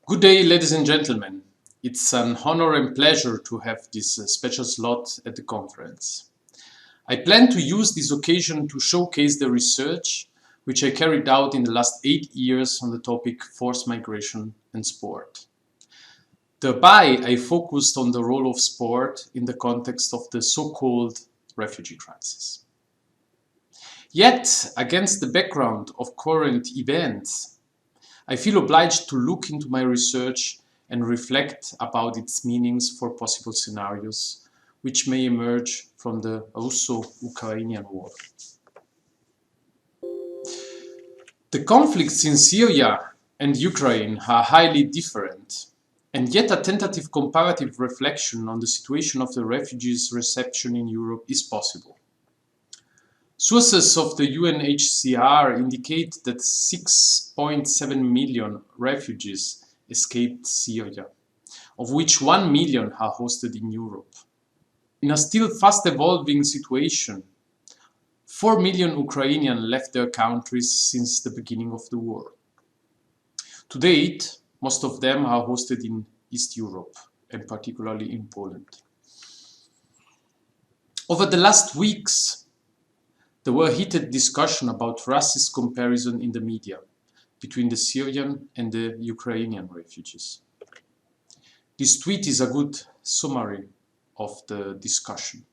Good day, ladies and gentlemen. It's an honor and pleasure to have this special slot at the conference. I plan to use this occasion to showcase the research which I carried out in the last 8 years on the topic forced migration and sport. Thereby, I focused on the role of sport in the context of the so-called refugee crisis. Yet, against the background of current events, I feel obliged to look into my research and reflect about its meanings for possible scenarios which may emerge from the Russo-Ukrainian war. The conflicts in Syria and Ukraine are highly different, and yet a tentative comparative reflection on the situation of the refugees' reception in Europe is possible. Sources of the UNHCR indicate that 6.7 million refugees escaped Syria, of which 1 million are hosted in Europe. In a still fast evolving situation, 4 million Ukrainians left their countries since the beginning of the war. To date, most of them are hosted in East Europe, and particularly in Poland. Over the last weeks, there were heated discussions about racist comparison in the media between the Syrian and the Ukrainian refugees. This tweet is a good summary of the discussion.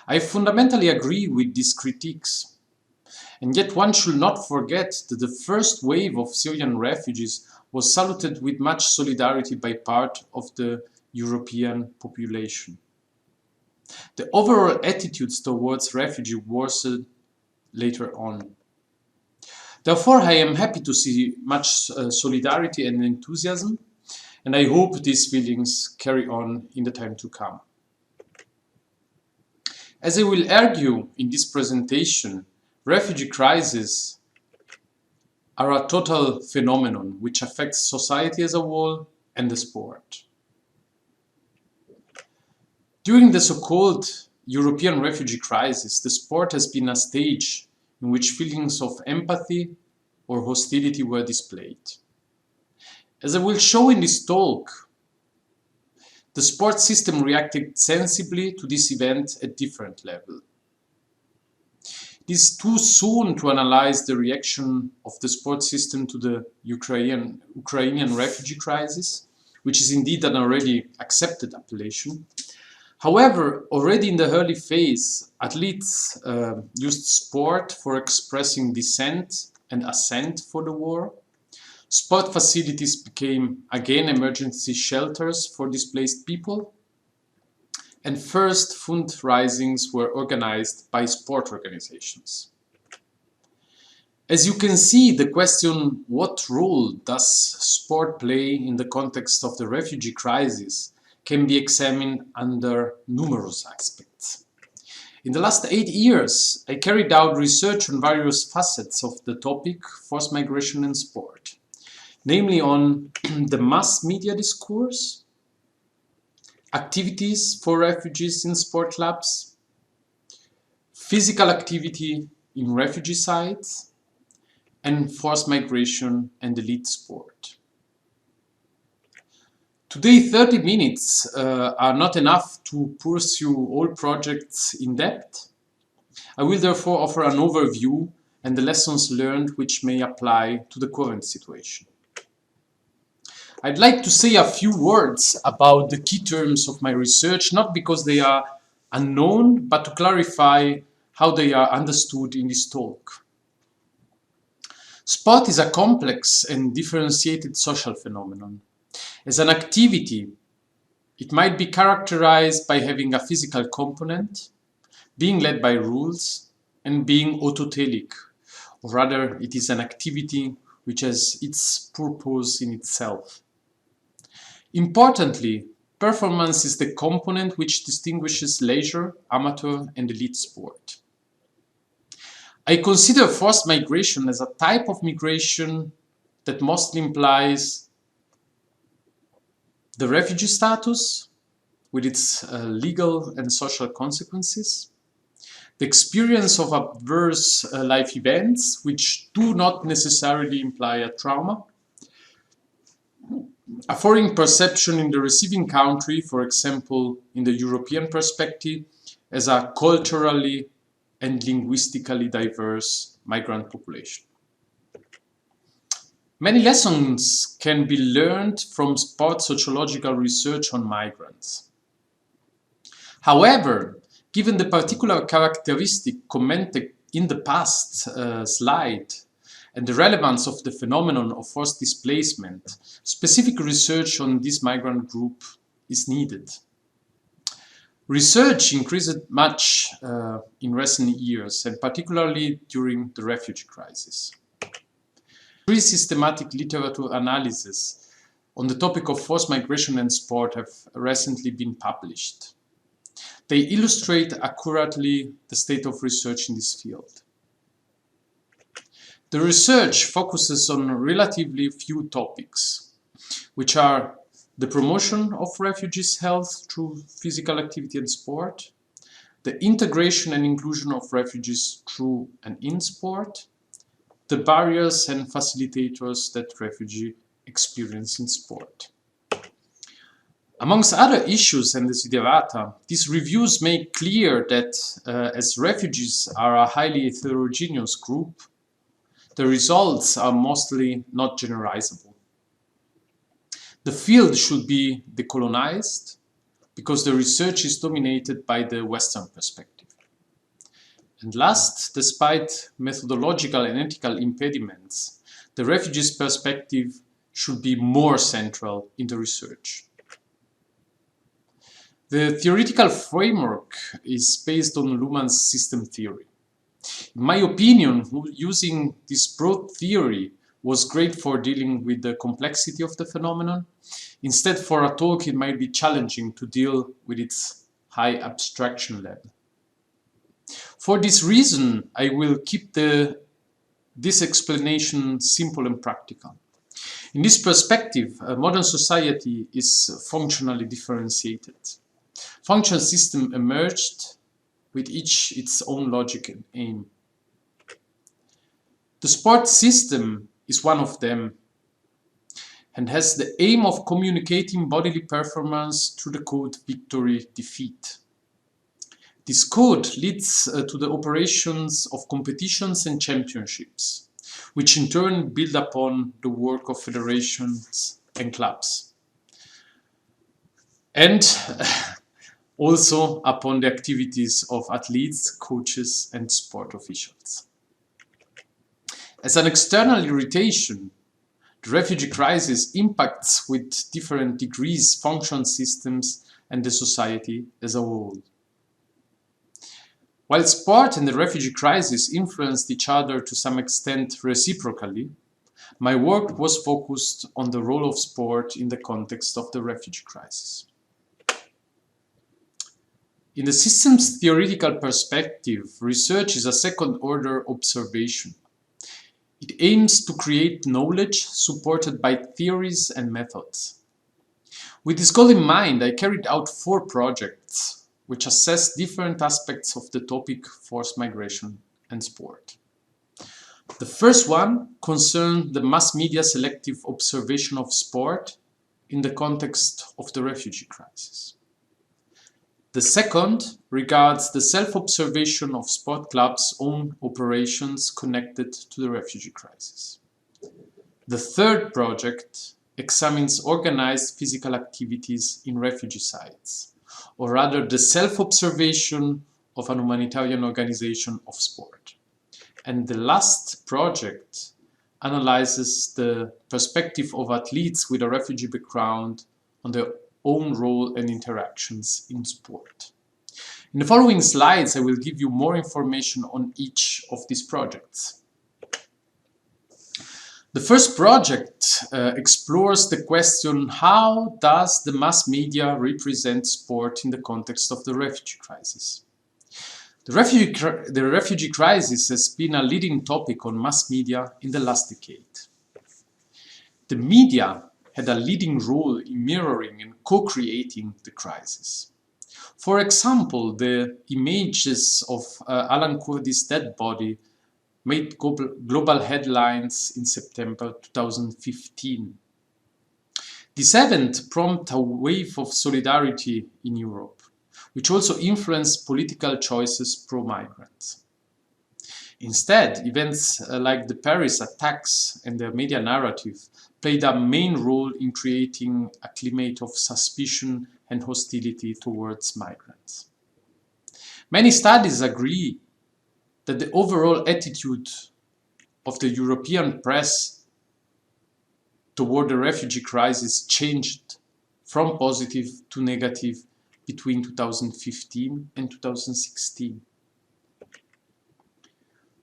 I fundamentally agree with these critiques, and yet one should not forget that the first wave of Syrian refugees was saluted with much solidarity by part of the European population. The overall attitudes towards refugees worsened later on. Therefore, I am happy to see much solidarity and enthusiasm, and I hope these feelings carry on in the time to come. As I will argue in this presentation, refugee crises are a total phenomenon which affects society as a whole and the sport. During the so-called European refugee crisis, the sport has been a stage in which feelings of empathy or hostility were displayed. As I will show in this talk, the sport system reacted sensibly to this event at different levels. It is too soon to analyze the reaction of the sport system to the Ukrainian refugee crisis, which is indeed an already accepted appellation. However, already in the early phase, athletes used sport for expressing dissent and assent for the war. Sport facilities became again emergency shelters for displaced people, and first fundraisings were organized by sport organizations. As you can see, the question, what role does sport play in the context of the refugee crisis, can be examined under numerous aspects. In the last 8 years, I carried out research on various facets of the topic forced migration and sport, namely on the mass media discourse, activities for refugees in sport clubs, physical activity in refugee sites, and forced migration and elite sport. Today, 30 minutes are not enough to pursue all projects in depth. I will therefore offer an overview and the lessons learned which may apply to the current situation. I'd like to say a few words about the key terms of my research, not because they are unknown, but to clarify how they are understood in this talk. Sport is a complex and differentiated social phenomenon. As an activity, it might be characterized by having a physical component, being led by rules, and being autotelic, or rather it is an activity which has its purpose in itself. Importantly, performance is the component which distinguishes leisure, amateur, and elite sport. I consider forced migration as a type of migration that mostly implies the refugee status with its legal and social consequences, the experience of adverse life events which do not necessarily imply a trauma, A foreign perception in the receiving country, for example, in the European perspective, as a culturally and linguistically diverse migrant population. Many lessons can be learned from sport sociological research on migrants. However, given the particular characteristic commented in the past slide and the relevance of the phenomenon of forced displacement, specific research on this migrant group is needed. Research increased much in recent years, and particularly during the refugee crisis. Three systematic literature analyses on the topic of forced migration and sport have recently been published. They illustrate accurately the state of research in this field. The research focuses on relatively few topics, which are the promotion of refugees' health through physical activity and sport, the integration and inclusion of refugees through and in sport, the barriers and facilitators that refugees experience in sport. Amongst other issues and desiderata, these reviews make clear that as refugees are a highly heterogeneous group, the results are mostly not generalizable. The field should be decolonized because the research is dominated by the Western perspective. And last, despite methodological and ethical impediments, the refugees' perspective should be more central in the research. The theoretical framework is based on Luhmann's system theory. In my opinion, using this broad theory was great for dealing with the complexity of the phenomenon. Instead, for a talk, it might be challenging to deal with its high abstraction level. For this reason, I will keep this explanation simple and practical. In this perspective, modern society is functionally differentiated. Functional systems emerged with each its own logic and aim. The sport system is one of them and has the aim of communicating bodily performance through the code victory-defeat. This code leads to the operations of competitions and championships, which in turn build upon the work of federations and clubs, and also upon the activities of athletes, coaches, and sport officials. As an external irritation, the refugee crisis impacts with different degrees functional systems and the society as a whole. While sport and the refugee crisis influenced each other to some extent reciprocally, my work was focused on the role of sport in the context of the refugee crisis. In the systems theoretical perspective, research is a second-order observation. It aims to create knowledge supported by theories and methods. With this goal in mind, I carried out 4 projects which assess different aspects of the topic forced migration and sport. The first one concerned the mass media selective observation of sport in the context of the refugee crisis. The second regards the self-observation of sport clubs' own operations connected to the refugee crisis. The third project examines organized physical activities in refugee sites, or rather the self-observation of an humanitarian organization of sport. And the last project analyzes the perspective of athletes with a refugee background on their own role and interactions in sport. In the following slides, I will give you more information on each of these projects. The first project explores the question, how does the mass media represent sport in the context of the refugee crisis? The refugee crisis has been a leading topic on mass media in the last decade. The media had a leading role in mirroring and co-creating the crisis. For example, the images of Alan Kurdi's dead body made global headlines in September 2015. This event prompted a wave of solidarity in Europe, which also influenced political choices pro-migrant. Instead, events like the Paris attacks and the media narrative played a main role in creating a climate of suspicion and hostility towards migrants. Many studies agree that the overall attitude of the European press toward the refugee crisis changed from positive to negative between 2015 and 2016.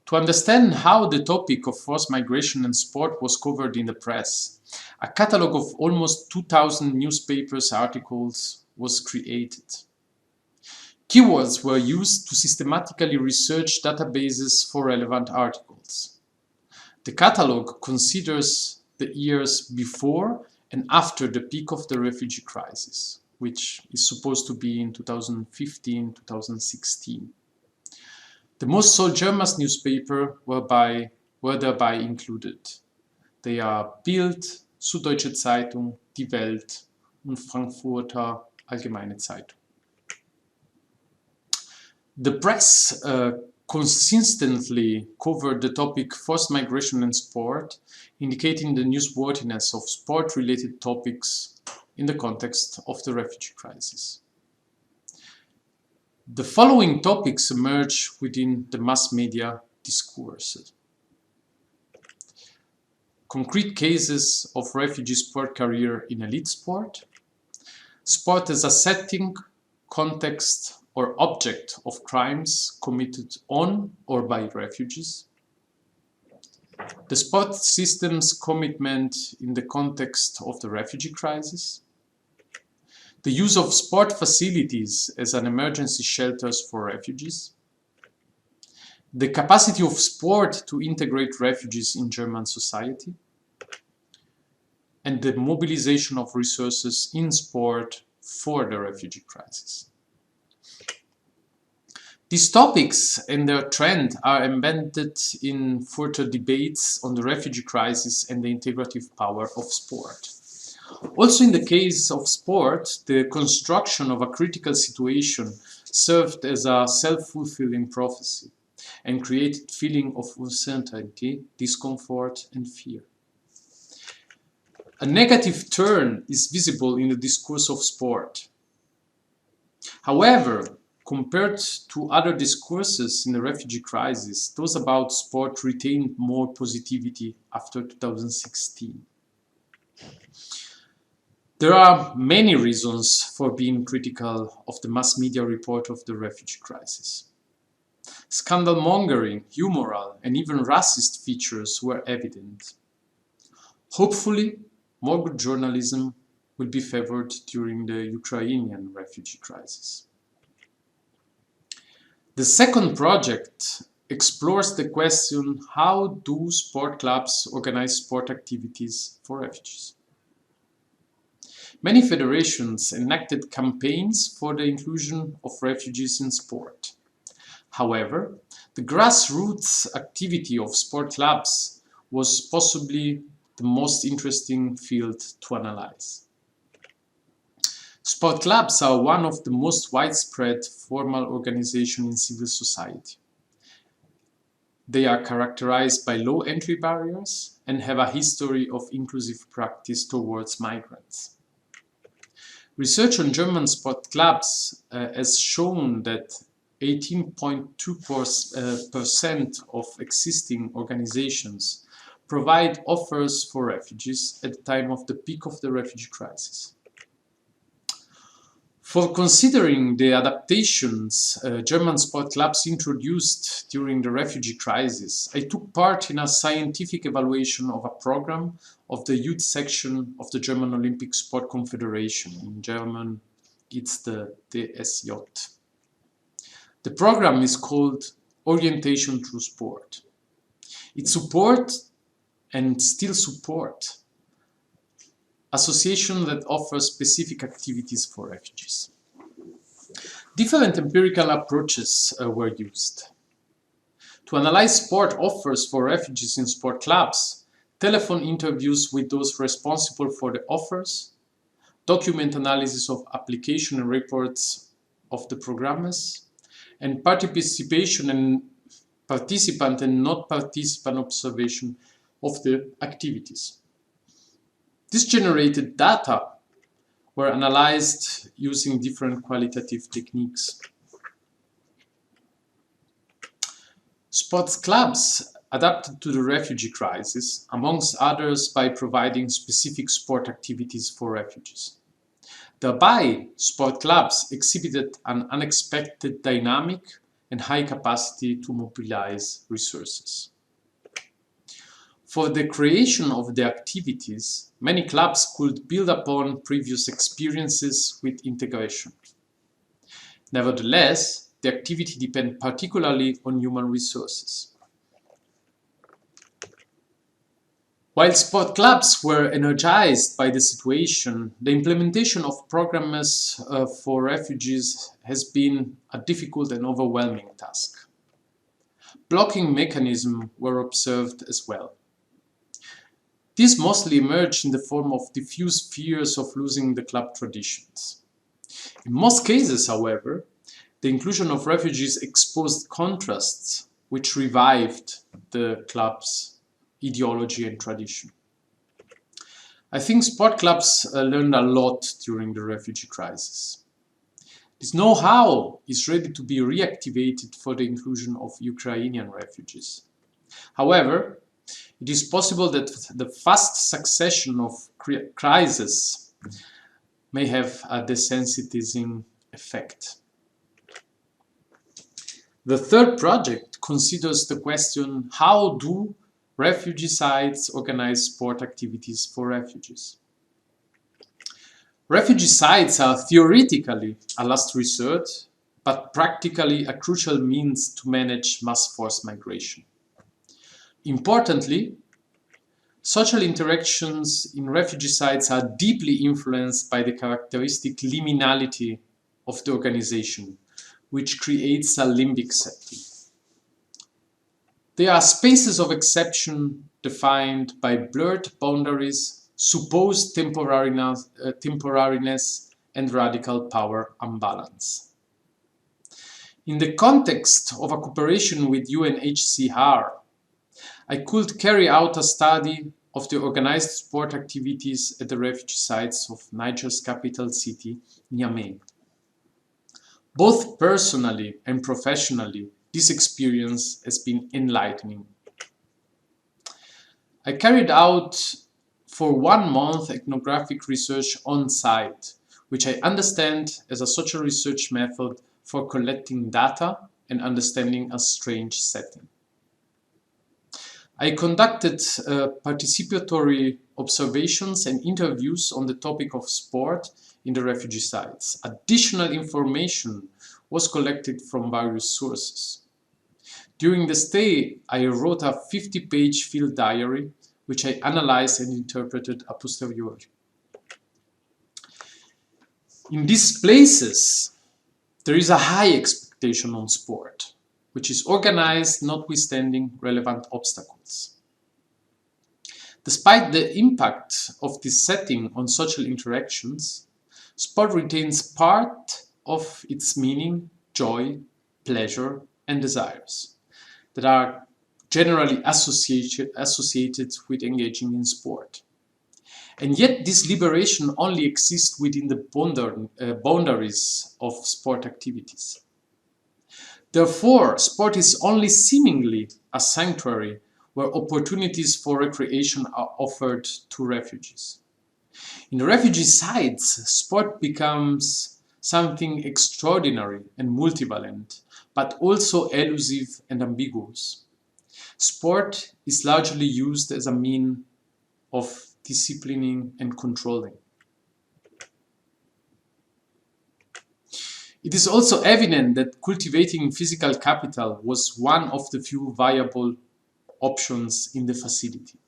To understand how the topic of forced migration and sport was covered in the press, a catalogue of almost 2,000 newspapers articles was created. Keywords were used to systematically research databases for relevant articles. The catalogue considers the years before and after the peak of the refugee crisis, which is supposed to be in 2015-2016. The most sold German newspapers were thereby included. They are Bild, Süddeutsche Zeitung, Die Welt und Frankfurter Allgemeine Zeitung. The press consistently covered the topic forced migration and sport, indicating the newsworthiness of sport-related topics in the context of the refugee crisis. The following topics emerge within the mass media discourse. Concrete cases of refugee sport career in elite sport, sport as a setting, context, or object of crimes committed on or by refugees, the sport system's commitment in the context of the refugee crisis, the use of sport facilities as an emergency shelters for refugees, the capacity of sport to integrate refugees in German society, and the mobilization of resources in sport for the refugee crisis. These topics and their trend are embedded in further debates on the refugee crisis and the integrative power of sport. Also in the case of sport, the construction of a critical situation served as a self-fulfilling prophecy and created feeling of uncertainty, discomfort, and fear. A negative turn is visible in the discourse of sport. However, compared to other discourses in the refugee crisis, those about sport retained more positivity after 2016. There are many reasons for being critical of the mass media report of the refugee crisis. Scandal-mongering, humoral, and even racist features were evident. Hopefully, more good journalism will be favored during the Ukrainian refugee crisis. The second project explores the question, how do sport clubs organize sport activities for refugees? Many federations enacted campaigns for the inclusion of refugees in sport. However, the grassroots activity of sport clubs was possibly the most interesting field to analyze. Sport clubs are one of the most widespread formal organizations in civil society. They are characterized by low entry barriers and have a history of inclusive practice towards migrants. Research on German sport clubs has shown that 18.2% of existing organizations provide offers for refugees at the time of the peak of the refugee crisis. For considering the adaptations German sport clubs introduced during the refugee crisis, I took part in a scientific evaluation of a program of the youth section of the German Olympic Sport Confederation. In German, it's the DSJ. The program is called Orientation Through Sport. It supports and still support associations that offer specific activities for refugees. Different empirical approaches were used. To analyze sport offers for refugees in sport clubs, telephone interviews with those responsible for the offers document analysis of application and reports of the programmers, and participant and not participant observation of the activities. This generated data were analyzed using different qualitative techniques. Sports clubs adapted to the refugee crisis, amongst others by providing specific sport activities for refugees. Thereby, sport clubs exhibited an unexpected dynamic and high capacity to mobilize resources. For the creation of the activities, many clubs could build upon previous experiences with integration. Nevertheless, the activity depends particularly on human resources. While sport clubs were energized by the situation, the implementation of programs for refugees has been a difficult and overwhelming task. Blocking mechanisms were observed as well. These mostly emerged in the form of diffuse fears of losing the club traditions. In most cases, however, the inclusion of refugees exposed contrasts which revived the club's ideology and tradition. I think sport clubs learned a lot during the refugee crisis. This know-how is ready to be reactivated for the inclusion of Ukrainian refugees. However, it is possible that the fast succession of crises may have a desensitizing effect. The third project considers the question, how do refugee sites organize sport activities for refugees? Refugee sites are theoretically a last resort, but practically a crucial means to manage mass forced migration. Importantly, social interactions in refugee sites are deeply influenced by the characteristic liminality of the organization, which creates a limbic setting. They are spaces of exception defined by blurred boundaries, supposed temporariness, and radical power imbalance. In the context of a cooperation with UNHCR, I could carry out a study of the organized sport activities at the refugee sites of Niger's capital city, Niamey. Both personally and professionally, this experience has been enlightening. I carried out for 1 month ethnographic research on site, which I understand as a social research method for collecting data and understanding a strange setting. I conducted participatory observations and interviews on the topic of sport in the refugee sites. Additional information was collected from various sources. During the stay, I wrote a 50-page field diary, which I analyzed and interpreted a posteriori. In these places, there is a high expectation on sport, which is organized notwithstanding relevant obstacles. Despite the impact of this setting on social interactions, sport retains part of its meaning, joy, pleasure, and desires that are generally associated with engaging in sport. And yet this liberation only exists within the boundaries of sport activities. Therefore, sport is only seemingly a sanctuary where opportunities for recreation are offered to refugees. In the refugee sites, sport becomes something extraordinary and multivalent, but also elusive and ambiguous. Sport is largely used as a means of disciplining and controlling. It is also evident that cultivating physical capital was one of the few viable options in the facility.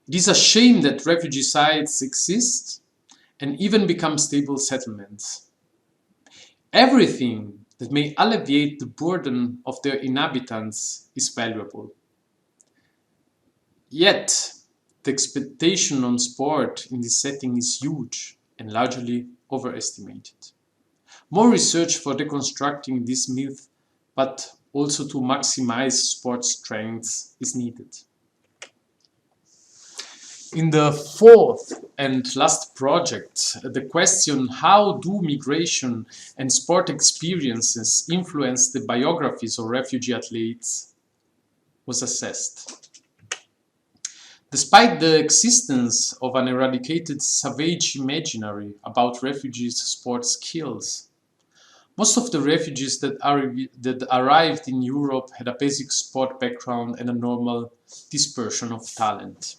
It is a shame that refugee sites exist and even become stable settlements. Everything that may alleviate the burden of their inhabitants is valuable. Yet, The expectation on sport in this setting is huge and largely overestimated. More research for deconstructing this myth, but also to maximize sport strengths, is needed. In the fourth and last project, the question how do migration and sport experiences influence the biographies of refugee athletes was assessed. Despite the existence of an eradicated savage imaginary about refugees' sport skills, most of the refugees that arrived in Europe had a basic sport background and a normal dispersion of talent.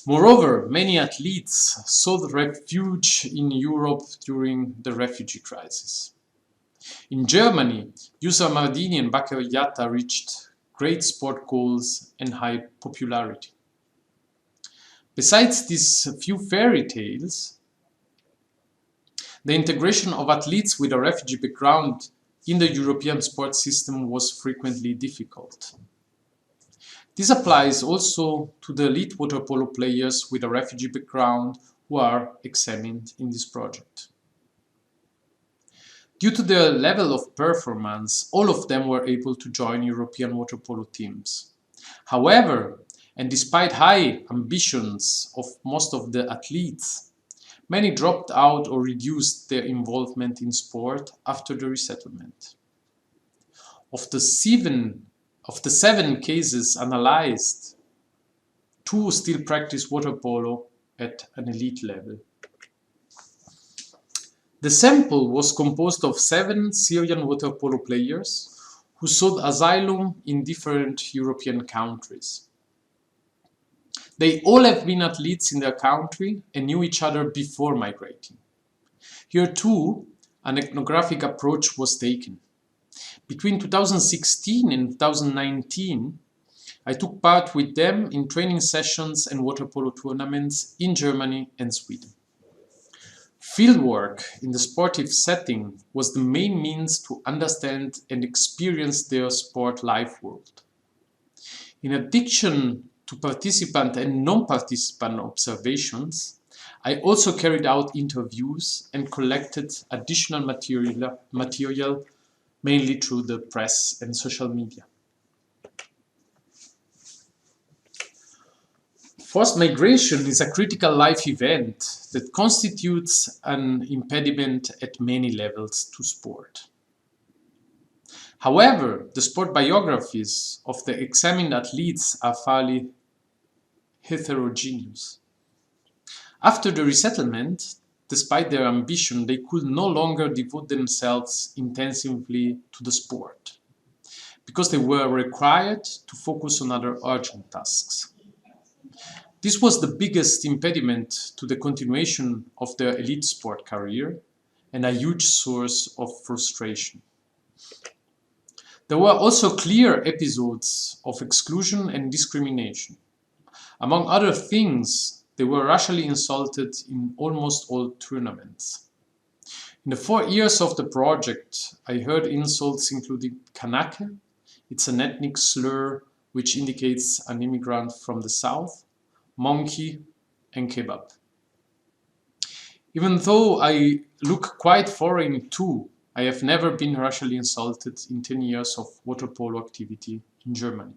Moreover, many athletes sought refuge in Europe during the refugee crisis. In Germany, Yusuf Mardini and Bakr Yatta reached great sport goals and high popularity. Besides these few fairy tales, the integration of athletes with a refugee background in the European sports system was frequently difficult. This applies also to the elite water polo players with a refugee background who are examined in this project. Due to their level of performance, all of them were able to join European water polo teams. However, and despite high ambitions of most of the athletes, many dropped out or reduced their involvement in sport after the resettlement. Of the seven cases analyzed, 2 still practice water polo at an elite level. The sample was composed of 7 Syrian water polo players who sought asylum in different European countries. They all have been athletes in their country and knew each other before migrating. Here too, an ethnographic approach was taken. Between 2016 and 2019, I took part with them in training sessions and water polo tournaments in Germany and Sweden. Fieldwork in the sportive setting was the main means to understand and experience their sport life world. In addition to participant and non-participant observations, I also carried out interviews and collected additional material mainly through the press and social media. Forced migration is a critical life event that constitutes an impediment at many levels to sport. However, the sport biographies of the examined athletes are fairly heterogeneous. After the resettlement, despite their ambition, they could no longer devote themselves intensively to the sport, because they were required to focus on other urgent tasks. This was the biggest impediment to the continuation of their elite sport career and a huge source of frustration. There were also clear episodes of exclusion and discrimination. Among other things, they were racially insulted in almost all tournaments. In the 4 years of the project, I heard insults including Kanake, it's an ethnic slur which indicates an immigrant from the south, monkey, and kebab. Even though I look quite foreign too, I have never been racially insulted in 10 years of water polo activity in Germany.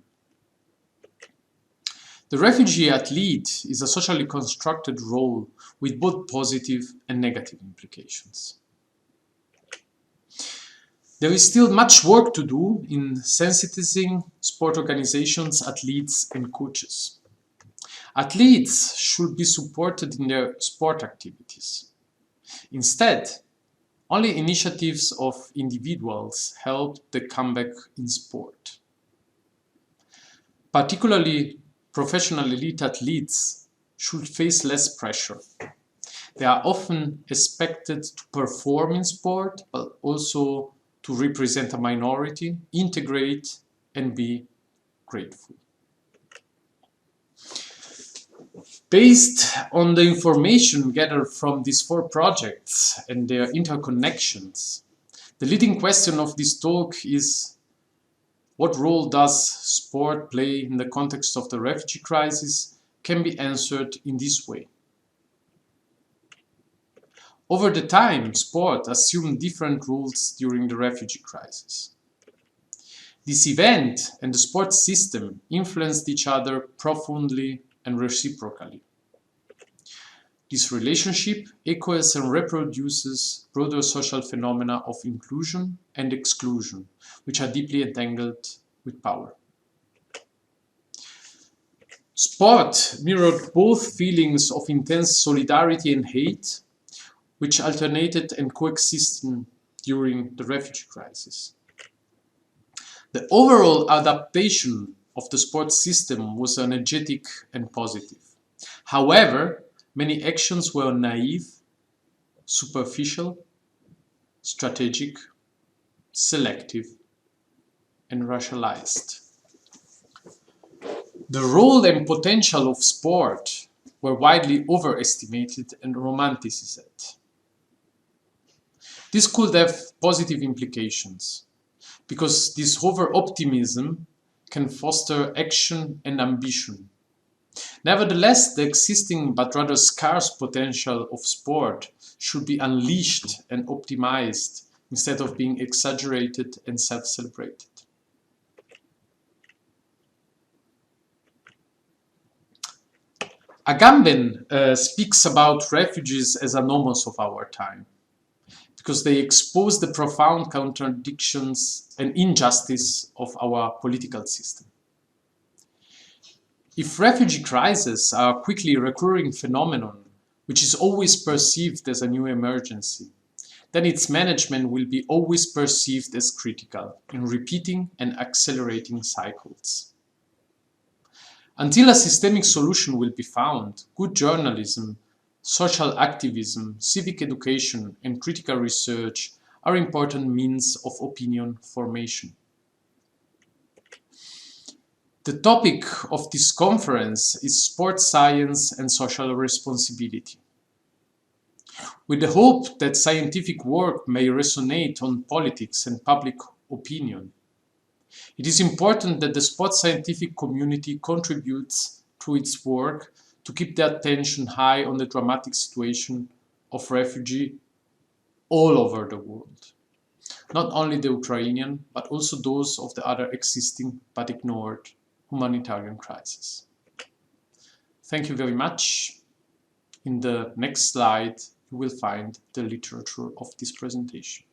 The refugee athlete is a socially constructed role with both positive and negative implications. There is still much work to do in sensitizing sport organizations, athletes, and coaches. Athletes should be supported in their sport activities. Instead, only initiatives of individuals help the comeback in sport. Particularly, professional elite athletes should face less pressure. They are often expected to perform in sport, but also to represent a minority, integrate, and be grateful. Based on the information gathered from these 4 projects and their interconnections, the leading question of this talk is What role does sport play in the context of the refugee crisis can be answered in this way. Over the time, sport assumed different roles during the refugee crisis. This event and the sports system influenced each other profoundly and reciprocally. This relationship echoes and reproduces broader social phenomena of inclusion and exclusion, which are deeply entangled with power. Sport mirrored both feelings of intense solidarity and hate, which alternated and coexisted during the refugee crisis. The overall adaptation of the sports system was energetic and positive. However, many actions were naive, superficial, strategic, selective, and racialized. The role and potential of sport were widely overestimated and romanticized. This could have positive implications, because this over-optimism can foster action and ambition. Nevertheless, the existing but rather scarce potential of sport should be unleashed and optimized instead of being exaggerated and self-celebrated. Agamben speaks about refugees as anomalies of our time, because they expose the profound contradictions and injustice of our political system. If refugee crises are a quickly recurring phenomenon, which is always perceived as a new emergency, then its management will be always perceived as critical in repeating and accelerating cycles. Until a systemic solution will be found, good journalism, social activism, civic education, and critical research are important means of opinion formation. The topic of this conference is sports science and social responsibility. With the hope that scientific work may resonate on politics and public opinion, it is important that the sports scientific community contributes through its work to keep the attention high on the dramatic situation of refugees all over the world. Not only the Ukrainian, but also those of the other existing but ignored humanitarian crises. Thank you very much. In the next slide, you will find the literature of this presentation.